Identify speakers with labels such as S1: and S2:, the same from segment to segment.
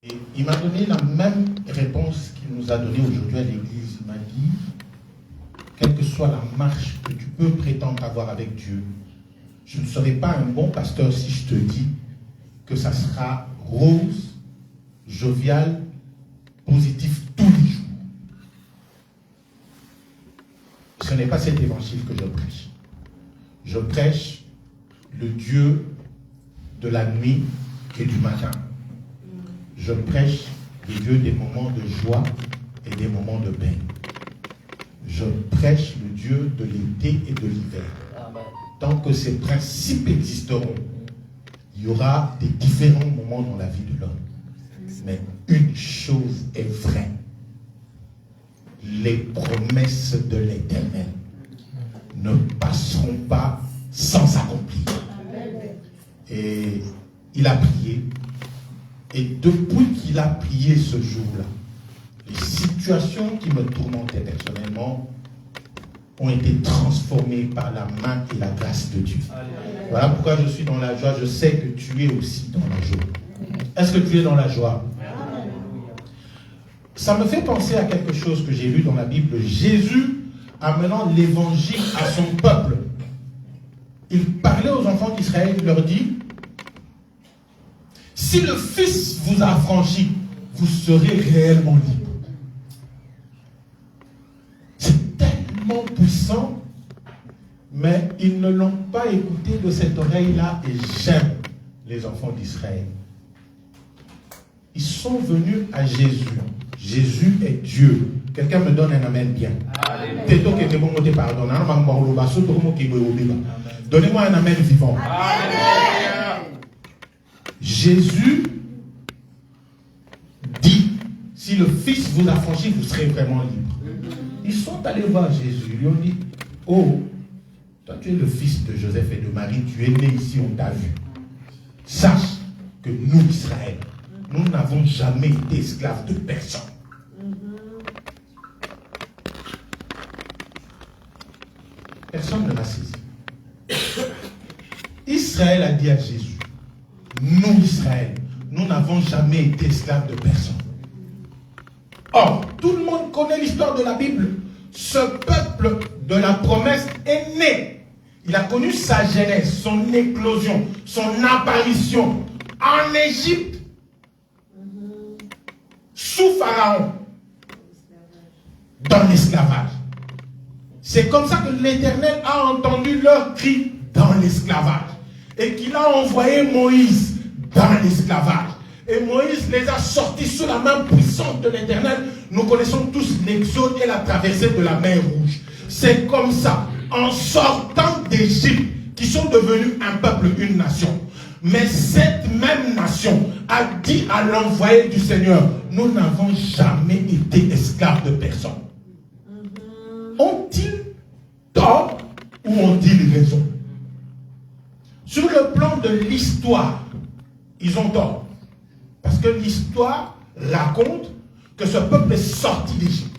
S1: Et il m'a donné la même réponse qu'il nous a donnée aujourd'hui à l'église. Il m'a dit, quelle que soit la marche que tu peux prétendre avoir avec Dieu, je ne serai pas un bon pasteur si je te dis que ça sera rose, jovial, positif tous les jours. Ce n'est pas cet évangile que je prêche. Je prêche le Dieu de la nuit et du matin. Je prêche le Dieu des moments de joie et des moments de peine. Je prêche le Dieu de l'été et de l'hiver. Tant que ces principes existeront, il y aura des différents moments dans la vie de l'homme. Mais une chose est vraie. Les promesses de l'Éternel ne passeront pas sans s'accomplir. Et il a prié. Et depuis qu'il a prié ce jour-là, les situations qui me tourmentaient personnellement ont été transformées par la main et la grâce de Dieu. Voilà pourquoi je suis dans la joie. Je sais que tu es aussi dans la joie. Est-ce que tu es dans la joie? Ça me fait penser à quelque chose que j'ai lu dans la Bible. Jésus, amenant l'évangile à son peuple, il parlait aux enfants d'Israël, il leur dit: si le Fils vous a affranchi, vous serez réellement libre. C'est tellement puissant, mais ils ne l'ont pas écouté de cette oreille-là, et j'aime les enfants d'Israël. Ils sont venus à Jésus. Jésus est Dieu. Quelqu'un me donne un amen bien. Donnez-moi un amen vivant. Amen. Jésus dit, si le Fils vous a franchi, vous serez vraiment libre. Ils sont allés voir Jésus. Ils lui ont dit, oh, toi tu es le fils de Joseph et de Marie, tu es né ici, on t'a vu. Sache que nous, Israël, nous n'avons jamais été esclaves de personne. Personne ne l'a saisi. Israël a dit à Jésus, nous, Israël, nous n'avons jamais été esclaves de personne. Or, tout le monde connaît l'histoire de la Bible. Ce peuple de la promesse est né. Il a connu sa genèse, son éclosion, son apparition en Égypte, sous Pharaon, dans l'esclavage. C'est comme ça que l'Éternel a entendu leur cri dans l'esclavage. Et qu'il a envoyé Moïse dans l'esclavage. Et Moïse les a sortis sous la main puissante de l'Éternel. Nous connaissons tous l'Exode et la traversée de la mer Rouge. C'est comme ça, en sortant d'Égypte, qu'ils sont devenus un peuple, une nation. Mais cette même nation a dit à l'envoyé du Seigneur, nous n'avons jamais été esclaves de personne. Ont-ils tort ou ont-ils raison? Sur le plan de l'histoire, ils ont tort. Parce que l'histoire raconte que ce peuple est sorti d'Égypte.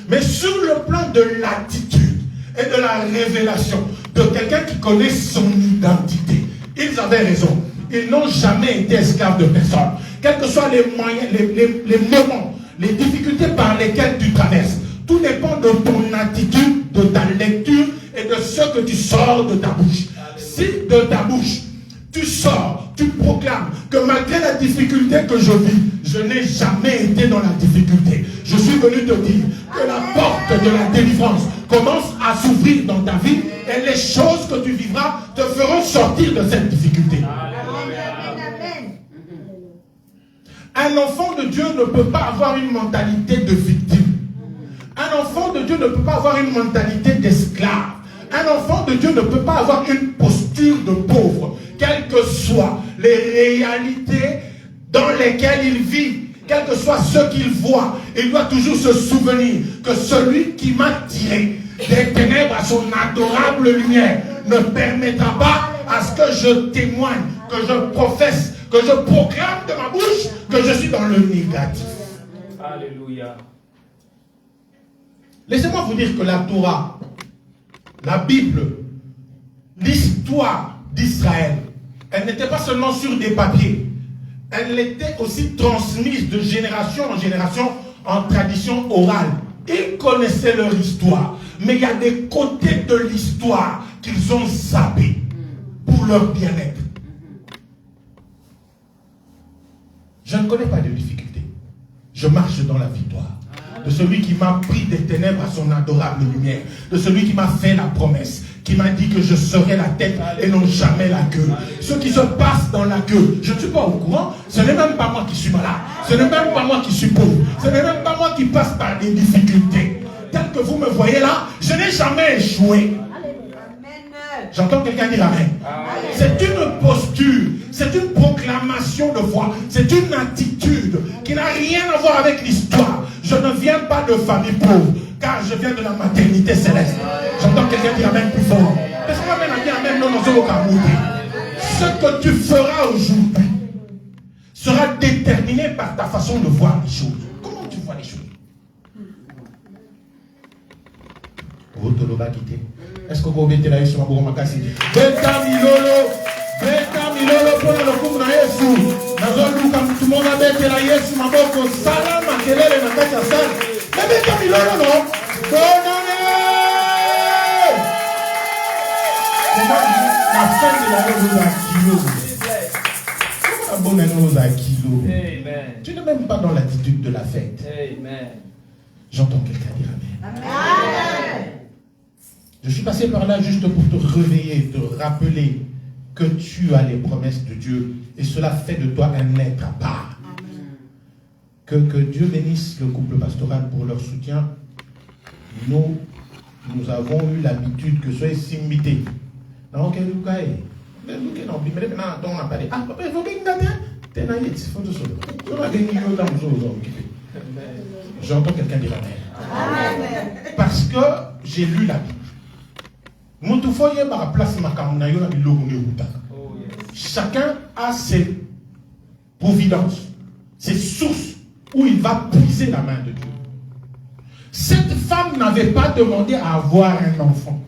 S1: Mais sur le plan de l'attitude et de la révélation de quelqu'un qui connaît son identité, ils avaient raison. Ils n'ont jamais été esclaves de personne. Quels que soient les moyens, les moments, les difficultés par lesquelles tu traverses, tout dépend de ton attitude, de ta lecture et de ce que tu sors de ta bouche. Si de ta bouche, tu sors, tu proclames que malgré la difficulté que je vis, je n'ai jamais été dans la difficulté. Je suis venu te dire que la porte de la délivrance commence à s'ouvrir dans ta vie et les choses que tu vivras te feront sortir de cette difficulté. Un enfant de Dieu ne peut pas avoir une mentalité de victime. Un enfant de Dieu ne peut pas avoir une mentalité d'esclave. Un enfant de Dieu ne peut pas avoir une posture de pauvre, quelles que soient les réalités dans lesquelles il vit, quel que soit ce qu'il voit. Il doit toujours se souvenir que celui qui m'a tiré des ténèbres à son adorable lumière ne permettra pas à ce que je témoigne, que je professe, que je proclame de ma bouche que je suis dans le négatif.
S2: Alléluia.
S1: Laissez-moi vous dire que la Torah, la Bible, l'histoire d'Israël, elle n'était pas seulement sur des papiers. elle était aussi transmise de génération en génération en tradition orale. Ils connaissaient leur histoire, mais il y a des côtés de l'histoire qu'ils ont zappés pour leur bien-être. Je ne connais pas de difficulté. Je marche dans la victoire. De celui qui m'a pris des ténèbres à son adorable lumière. De celui qui m'a fait la promesse. Qui m'a dit que je serai la tête et non jamais la queue. Ce qui se passe dans la queue, je ne suis pas au courant. Ce n'est même pas moi qui suis malade. Ce n'est même pas moi qui suis pauvre. Ce n'est même pas moi qui passe par des difficultés. Tel que vous me voyez là, je n'ai jamais échoué. J'entends quelqu'un dire amen. C'est une posture, c'est une proclamation de foi, c'est une attitude qui n'a rien à voir avec l'histoire. Je ne viens pas de famille pauvre, car je viens de la maternité céleste. J'entends quelqu'un dire amen plus fort. Est-ce qu'on a dit amen non, ce que tu feras aujourd'hui sera déterminé par ta façon de voir les choses. Comment tu vois les choses? Est-ce que vous avez été là sur ma bourre makasi? Beta milolo pour le coup na Yesu. Nazolu comme tout le monde a bêté la Yesu ma boko salam makelele na kati ya sala. Mais beta milolo non. Bonane. La fin de l'année nous a kilo. Comment la bonne année nous a kilo? Tu n'es même pas dans l'attitude de la fête.
S2: Amen.
S1: J'entends quelqu'un dire amen.
S3: Amen.
S1: Je suis passé par là juste pour te réveiller, te rappeler que tu as les promesses de Dieu et cela fait de toi un être à part. Que Dieu bénisse le couple pastoral pour leur soutien. Nous avons eu l'habitude que soyez s'imiter. Non, quel j'entends quelqu'un dire amen. Parce que j'ai lu la Bible. Chacun a ses providences, ses sources où il va puiser la main de Dieu. Cette femme n'avait pas demandé à avoir un enfant.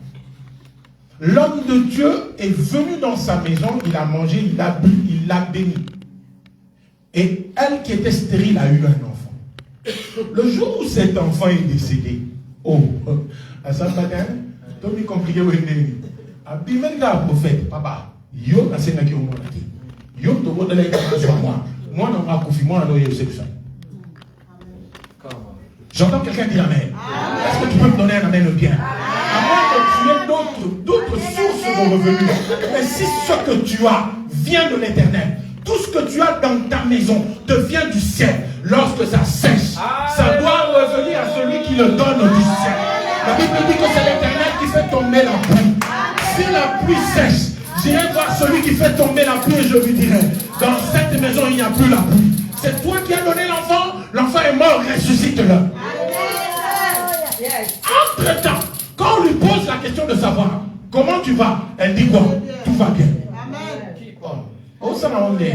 S1: L'homme de Dieu est venu dans sa maison, il a mangé, il a bu, il l'a béni. Et elle qui était stérile a eu un enfant. Le jour où cet enfant est décédé, à sa matin, tout est compliqué. Abimel prophète, papa, yo na senga ki omonati. Yo to bo dele ka so moi. Moi non ma koufi, moi non yo c'est ça. J'entends quelqu'un dire amen. Est-ce que tu peux me donner un amen bien? À moins que tu aies d'autres sources de revenus. Mais si ce que tu as vient de l'éternel, tout ce que tu as dans ta maison te vient du ciel. Lorsque ça sèche, ça doit revenir à celui qui le donne du ciel. La Bible dit que c'est l'éternel qui fait tomber la pluie. Si la pluie sèche, j'irai voir celui qui fait tomber la pluie et je lui dirai, dans cette maison il n'y a plus la pluie. C'est toi qui as donné l'enfant, l'enfant est mort, ressuscite-le. Entre-temps, quand on lui pose la question de savoir comment tu vas, elle dit quoi? Tout va bien. Oh, ça m'a rendu.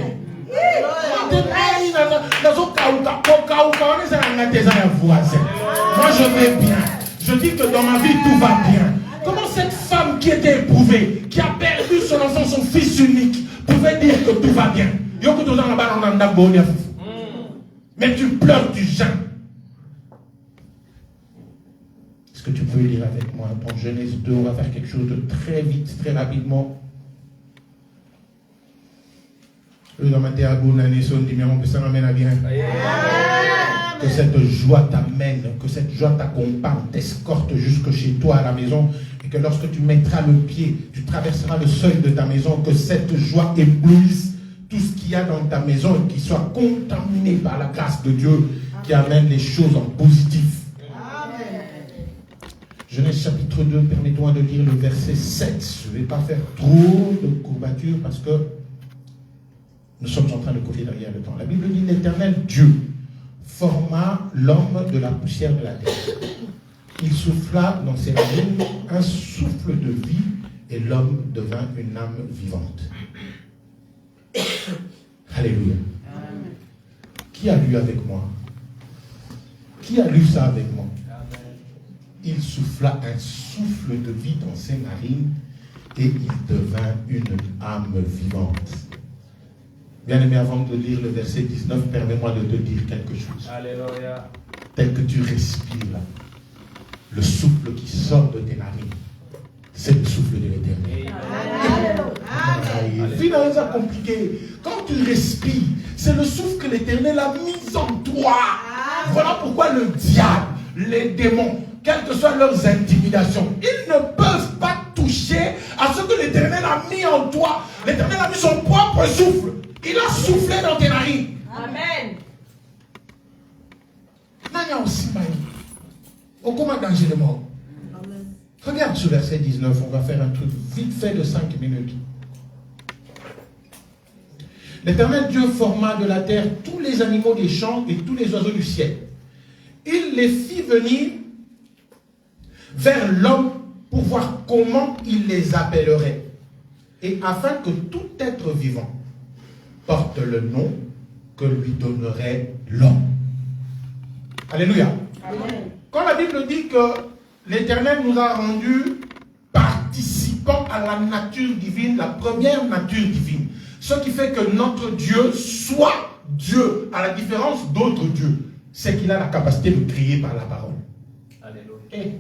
S1: Moi je vais bien. Je dis que dans ma vie tout va bien. Comment cette femme qui était éprouvée, qui a perdu son enfant, son fils unique, pouvait dire que tout va bien? Mais tu pleures, tu gênes. Est-ce que tu peux lire avec moi dans Genèse 2? On va faire quelque chose de très vite, très rapidement. Que cette joie t'amène, que cette joie t'accompagne, t'escorte jusque chez toi à la maison, et que lorsque tu mettras le pied, tu traverseras le seuil de ta maison, que cette joie éblouisse tout ce qu'il y a dans ta maison et qu'il soit contaminé par la grâce de Dieu qui amène les choses en positif. Genèse chapitre 2, permettez-moi de lire le verset 7. Je ne vais pas faire trop de courbatures parce que nous sommes en train de courir derrière le temps. La Bible dit: l'Éternel Dieu forma l'homme de la poussière de la terre. Il souffla dans ses narines un souffle de vie et l'homme devint une âme vivante. Alléluia. Amen. Qui a lu avec moi? Qui a lu ça avec moi? Amen. Il souffla un souffle de vie dans ses narines et il devint une âme vivante. Bien-aimé, avant de lire le verset 19, permets-moi de te dire quelque chose.
S2: Alléluia.
S1: Tel que tu respires là, le souffle qui sort de tes narines, c'est le souffle de l'Éternel. Finalement, c'est compliqué. Quand tu respires, c'est le souffle que l'Éternel a mis en toi. Voilà pourquoi le diable, les démons, quelles que soient leurs intimidations, ils ne peuvent pas toucher à ce que l'Éternel a mis en toi. L'Éternel a mis son propre souffle. Il a soufflé dans tes narines.
S3: Amen.
S1: Nanya aussi, au comment danger de mort. Regarde ce verset 19, on va faire un truc vite fait de 5 minutes. L'Éternel Dieu forma de la terre tous les animaux des champs et tous les oiseaux du ciel. Il les fit venir vers l'homme pour voir comment il les appellerait. Et afin que tout être vivant porte le nom que lui donnerait l'homme. Alléluia.
S3: Amen.
S1: Quand la Bible dit que l'Éternel nous a rendus participants à la nature divine, la première nature divine, ce qui fait que notre Dieu soit Dieu, à la différence d'autres dieux, c'est qu'il a la capacité de créer par la parole.
S2: Alléluia.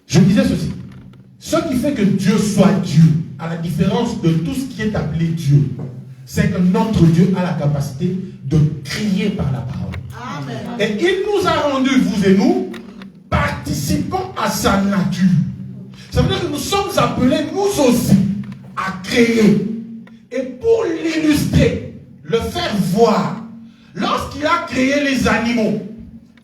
S1: Je disais ceci, ce qui fait que Dieu soit Dieu, à la différence de tout ce qui est appelé Dieu, c'est que notre Dieu a la capacité de créer par la parole.
S3: Amen.
S1: Et il nous a rendus, vous et nous, participants à sa nature. Ça veut dire que nous sommes appelés, nous aussi, à créer. Et pour l'illustrer, le faire voir, lorsqu'il a créé les animaux,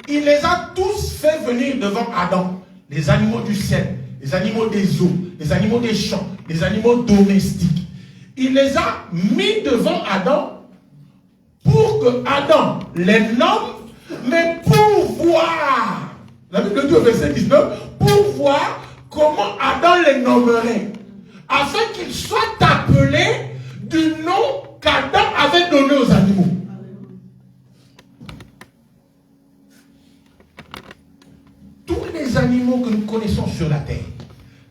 S1: il les a tous fait venir devant Adam. Les animaux du ciel, les animaux des eaux, les animaux des champs, les animaux domestiques. Il les a mis devant Adam pour que Adam les nomme, mais pour voir, la Bible dit au verset 19, pour voir comment Adam les nommerait, afin qu'ils soient appelés du nom qu'Adam avait donné aux animaux. Tous les animaux que nous connaissons sur la terre,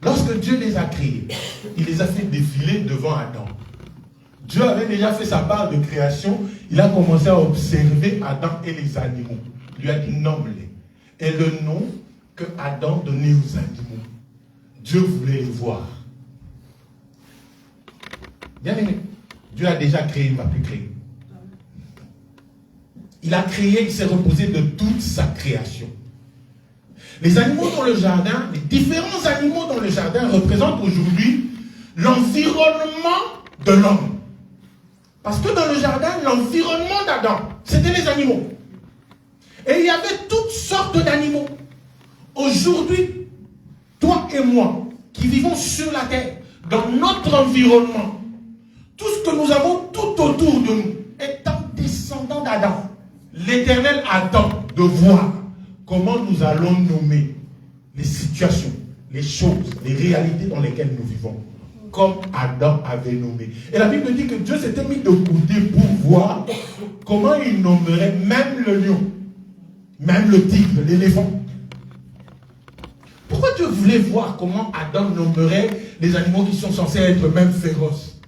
S1: lorsque Dieu les a créés, il les a fait défiler devant Adam. Dieu avait déjà fait sa part de création, il a commencé à observer Adam et les animaux. Il lui a dit nomme-les. Et le nom que Adam donnait aux animaux, Dieu voulait les voir. Bien aimé, Dieu a déjà créé, il ne va plus créer. Il a créé, il s'est reposé de toute sa création. Les animaux dans le jardin, les différents animaux dans le jardin représentent aujourd'hui l'environnement de l'homme. Parce que dans le jardin, l'environnement d'Adam, c'était les animaux. Et il y avait toutes sortes d'animaux. Aujourd'hui, toi et moi, qui vivons sur la terre, dans notre environnement, tout ce que nous avons tout autour de nous, étant descendants d'Adam, l'Éternel attend de voir comment nous allons nommer les situations, les choses, les réalités dans lesquelles nous vivons, comme Adam avait nommé. Et la Bible dit que Dieu s'était mis de côté pour voir comment il nommerait même le lion, même le tigre, l'éléphant. Pourquoi Dieu voulait voir comment Adam nommerait les animaux qui sont censés être même féroces?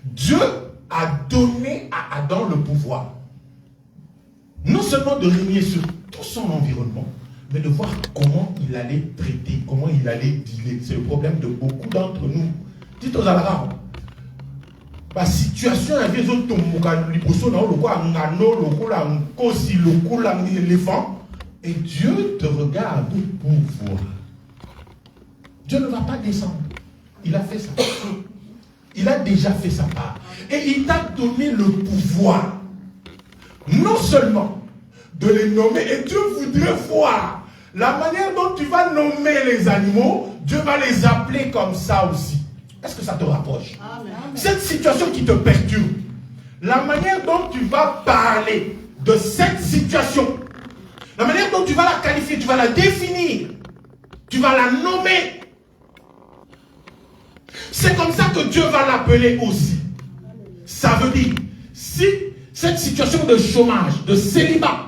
S1: Dieu a donné à Adam le pouvoir, non seulement de régner sur tout son environnement, mais de voir comment il allait traiter, comment il allait dealer. C'est le problème de beaucoup d'entre nous. Dites aux Arabes, la situation est l'éléphant, et Dieu te regarde pour voir. Dieu ne va pas descendre. Il a fait ça. Il a déjà fait sa part. Et il t'a donné le pouvoir, non seulement de les nommer, et Dieu voudrait voir la manière dont tu vas nommer les animaux, Dieu va les appeler comme ça aussi. Est-ce que ça te rapproche? Amen. Cette situation qui te perturbe, la manière dont tu vas parler de cette situation, la manière dont tu vas la qualifier, tu vas la définir, tu vas la nommer, c'est comme ça que Dieu va l'appeler aussi. Ça veut dire, si cette situation de chômage, de célibat,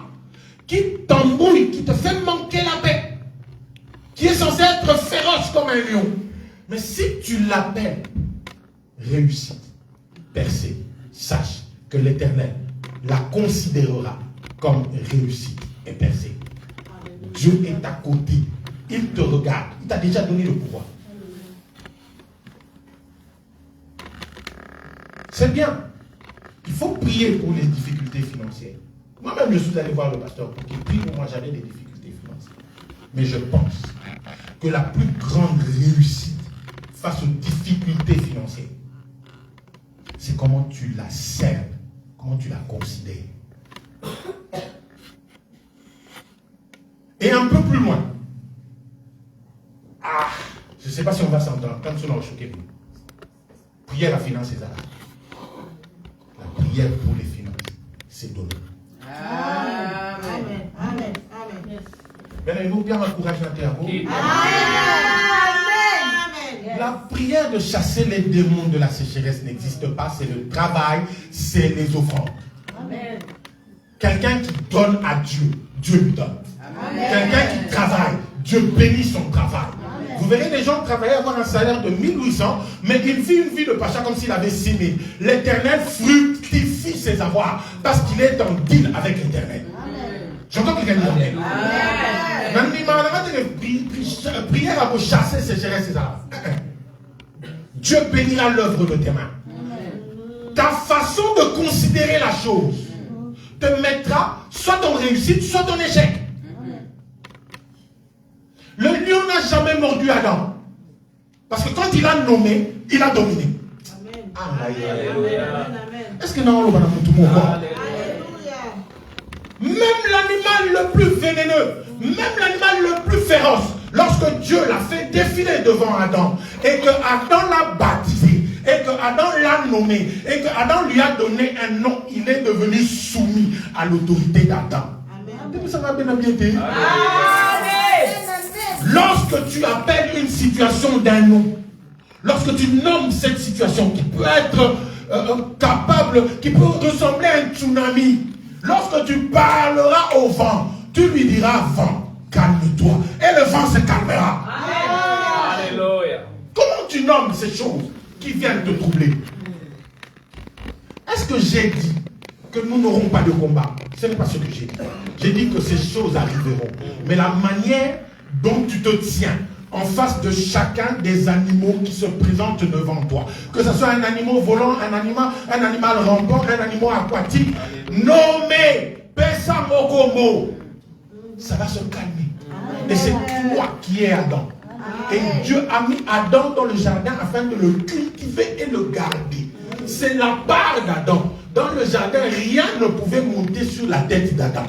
S1: qui t'embrouille, qui te fait manquer la paix, qui est censé être féroce comme un lion, mais si tu l'appelles réussite, percée, sache que l'Éternel la considérera comme réussite et percée. Dieu est à côté. Il te regarde. Il t'a déjà donné le pouvoir. C'est bien. Il faut prier pour les difficultés financières. Moi-même, je suis allé voir le pasteur pour qu'il prie pour moi. J'avais des difficultés financières. Mais je pense que la plus grande réussite face aux difficultés financières, c'est comment tu la sers, comment tu la considères. Et un peu plus loin, je ne sais pas si on va s'entendre, comme ça on va choquer. Prière à la finance, c'est ça. La prière pour les finances, c'est donner.
S3: Amen. Amen. Amen.
S1: Bien, nous bien encourager à terre.
S3: Amen.
S1: La prière de chasser les démons de la sécheresse n'existe pas, c'est le travail, c'est les offrandes.
S3: Amen.
S1: Quelqu'un qui donne à Dieu, Dieu lui donne.
S3: Amen.
S1: Quelqu'un qui travaille, Dieu bénit son travail.
S3: Amen.
S1: Vous verrez des gens travailler, avoir un salaire de 1800, mais il vit une vie de pacha comme s'il avait 6000. L'Éternel fructifie ses avoirs parce qu'il est en deal avec l'Éternel. J'entends quelqu'un dire Amen. Prière à vous chasser ces sécheresse, c'est ça. Dieu bénira l'œuvre de tes mains. Ta façon de considérer la chose te mettra soit en réussite, soit en échec. Le lion n'a jamais mordu Adam. Parce que quand il a nommé, il a dominé. Est-ce que non, on va tout le monde? Même l'animal le plus vénéneux, même l'animal le plus féroce, lorsque Dieu l'a fait défiler devant Adam, et que Adam l'a baptisé, et que Adam l'a nommé, et que Adam lui a donné un nom, il est devenu soumis à l'autorité d'Adam. Ça va bien ambienter. Lorsque tu appelles une situation d'un nom, lorsque tu nommes cette situation qui peut être capable, qui peut ressembler à un tsunami, lorsque tu parleras au vent, tu lui diras vent, calme-toi. Et le vent se calmera.
S2: Alléluia.
S1: Comment tu nommes ces choses qui viennent te troubler? Est-ce que j'ai dit que nous n'aurons pas de combat? Ce n'est pas ce que j'ai dit. J'ai dit que ces choses arriveront. Mais la manière dont tu te tiens en face de chacun des animaux qui se présentent devant toi, que ce soit un animal volant, un animal rampant, un animal aquatique, nommé Pesa Mokomo, ça va se calmer. Et c'est toi qui es Adam. Et Dieu a mis Adam dans le jardin afin de le cultiver et le garder. C'est la part d'Adam. Dans le jardin, rien ne pouvait monter sur la tête d'Adam.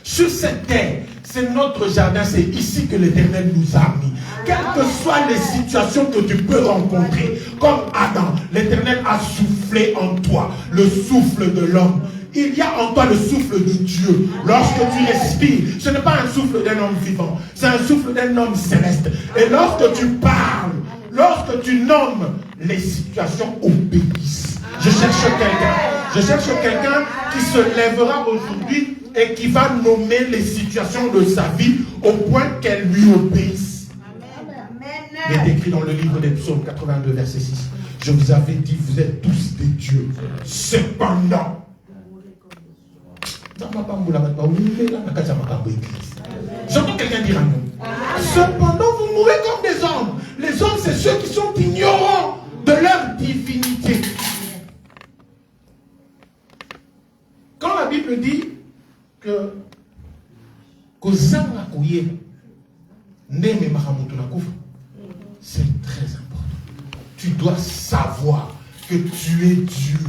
S1: Sur cette terre, c'est notre jardin, c'est ici que l'Éternel nous a mis. Quelles que soient les situations que tu peux rencontrer, comme Adam, l'Éternel a soufflé en toi le souffle de l'homme. Il y a en toi le souffle de Dieu. Lorsque tu respires, ce n'est pas un souffle d'un homme vivant, c'est un souffle d'un homme céleste. Et lorsque tu parles, lorsque tu nommes, les situations obéissent. Je cherche quelqu'un qui se lèvera aujourd'hui et qui va nommer les situations de sa vie au point qu'elles lui obéissent. Il est écrit dans le livre des Psaumes 82, verset 6. Je vous avais dit, vous êtes tous des dieux. Cependant, j'entends quelqu'un dire un nom. Cependant, vous mourrez comme des hommes. Les hommes, c'est ceux qui sont ignorants de leur divinité. Quand la Bible dit que c'est très important. Tu dois savoir que tu es Dieu.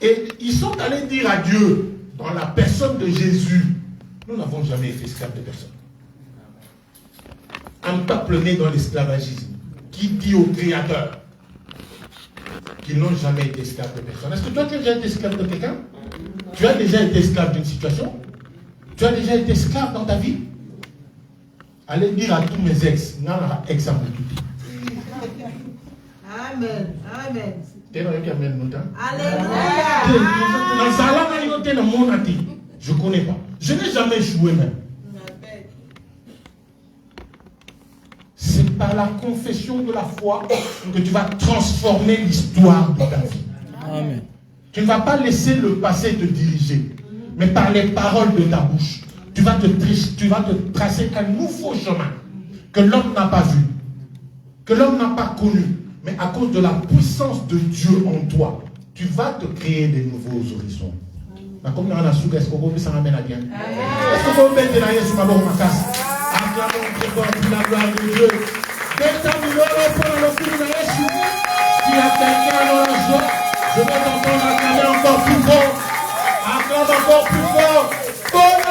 S1: Et ils sont allés dire à Dieu, dans la personne de Jésus, nous n'avons jamais été esclaves de personne. Un peuple né dans l'esclavagisme, qui dit au Créateur qu'ils n'ont jamais été esclaves de personne. Est-ce que toi tu as déjà été esclave de quelqu'un? Tu as déjà été esclave d'une situation? Tu as déjà été esclave dans ta vie? Allez dire à tous mes ex, non, ex à mon tout.
S3: Amen. Amen.
S1: Je ne connais pas. Je n'ai jamais joué même. C'est pas par la confession de la foi que tu vas transformer l'histoire de ta vie.
S4: Amen.
S1: Tu ne vas pas laisser le passé te diriger, mais par les paroles de ta bouche, tu vas te tracer un nouveau chemin que l'homme n'a pas vu, que l'homme n'a pas connu, mais à cause de la puissance de Dieu en toi, tu vas te créer des nouveaux horizons. Comme dans la soupe, est-ce qu'on peut s'en ramener à bien? Est-ce qu'on peut mettre la Yesu ma bonne casse? Acclamons très fort pour la gloire de Dieu. S'il y a quelqu'un dans la joie, je vais t'entendre acclamer encore plus fort. Acclame encore plus fort.